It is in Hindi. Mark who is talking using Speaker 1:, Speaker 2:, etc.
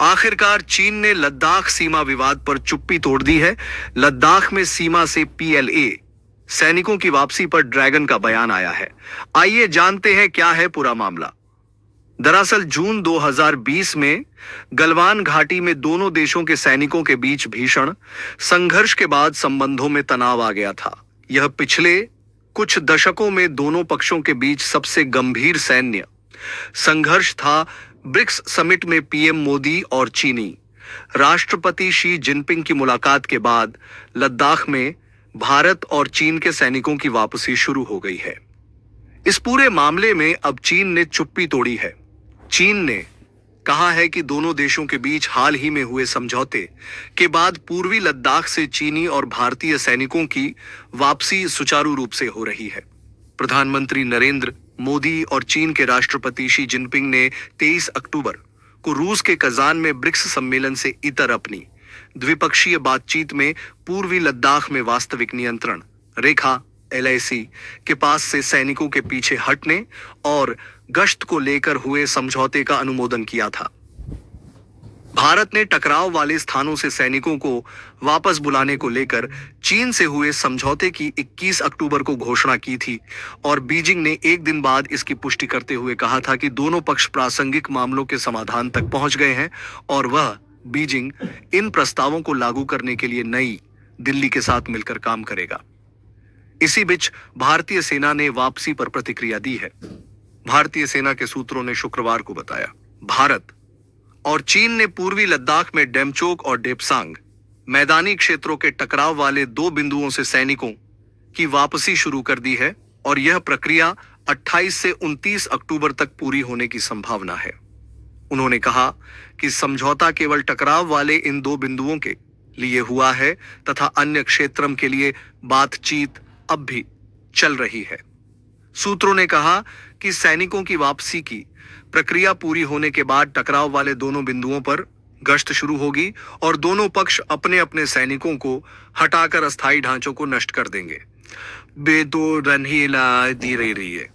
Speaker 1: आखिरकार चीन ने लद्दाख सीमा विवाद पर चुप्पी तोड़ दी है। लद्दाख में सीमा से पीएलए सैनिकों की वापसी पर ड्रैगन का बयान आया है। आइए जानते हैं क्या है पूरा मामला। दरअसल जून 2020 में गलवान घाटी में दोनों देशों के सैनिकों के बीच भीषण संघर्ष के बाद संबंधों में तनाव आ गया था। यह पिछले कुछ दशकों में दोनों पक्षों के बीच सबसे गंभीर सैन्य संघर्ष था। ब्रिक्स समिट में पीएम मोदी और चीनी राष्ट्रपति शी जिनपिंग की मुलाकात के बाद लद्दाख में भारत और चीन के सैनिकों की वापसी शुरू हो गई है। इस पूरे मामले में अब चीन ने चुप्पी तोड़ी है। चीन ने कहा है कि दोनों देशों के बीच हाल ही में हुए समझौते के बाद पूर्वी लद्दाख से चीनी और भारतीय सैनिकों की वापसी सुचारू रूप से हो रही है। प्रधानमंत्री नरेंद्र मोदी और चीन के राष्ट्रपति शी जिनपिंग ने 23 अक्टूबर को रूस के कजान में ब्रिक्स सम्मेलन से इतर अपनी द्विपक्षीय बातचीत में पूर्वी लद्दाख में वास्तविक नियंत्रण रेखा एलएसी के पास से सैनिकों के पीछे हटने और गश्त को लेकर हुए समझौते का अनुमोदन किया था। भारत ने टकराव वाले स्थानों से सैनिकों को वापस बुलाने को लेकर चीन से हुए समझौते की 21 अक्टूबर को घोषणा की थी और बीजिंग ने एक दिन बाद इसकी पुष्टि करते हुए कहा था कि दोनों पक्ष प्रासंगिक मामलों के समाधान तक पहुंच गए हैं और वह बीजिंग इन प्रस्तावों को लागू करने के लिए नई दिल्ली के साथ मिलकर काम करेगा। इसी बीच भारतीय सेना ने वापसी पर प्रतिक्रिया दी है। भारतीय सेना के सूत्रों ने शुक्रवार को बताया, भारत और चीन ने पूर्वी लद्दाख में डेमचोक और डेपसांग मैदानी क्षेत्रों के टकराव वाले 2 बिंदुओं से सैनिकों की वापसी शुरू कर दी है और यह प्रक्रिया 28 से 29 अक्टूबर तक पूरी होने की संभावना है। उन्होंने कहा कि समझौता केवल टकराव वाले इन 2 बिंदुओं के लिए हुआ है तथा अन्य क्षेत्रम के लिए बातचीत अब भी चल रही है। सूत्रों ने कहा कि सैनिकों की वापसी की प्रक्रिया पूरी होने के बाद टकराव वाले दोनों बिंदुओं पर गश्त शुरू होगी और दोनों पक्ष अपने अपने सैनिकों को हटाकर अस्थायी ढांचों को नष्ट कर देंगे। बेदो रनहीला दी रही है।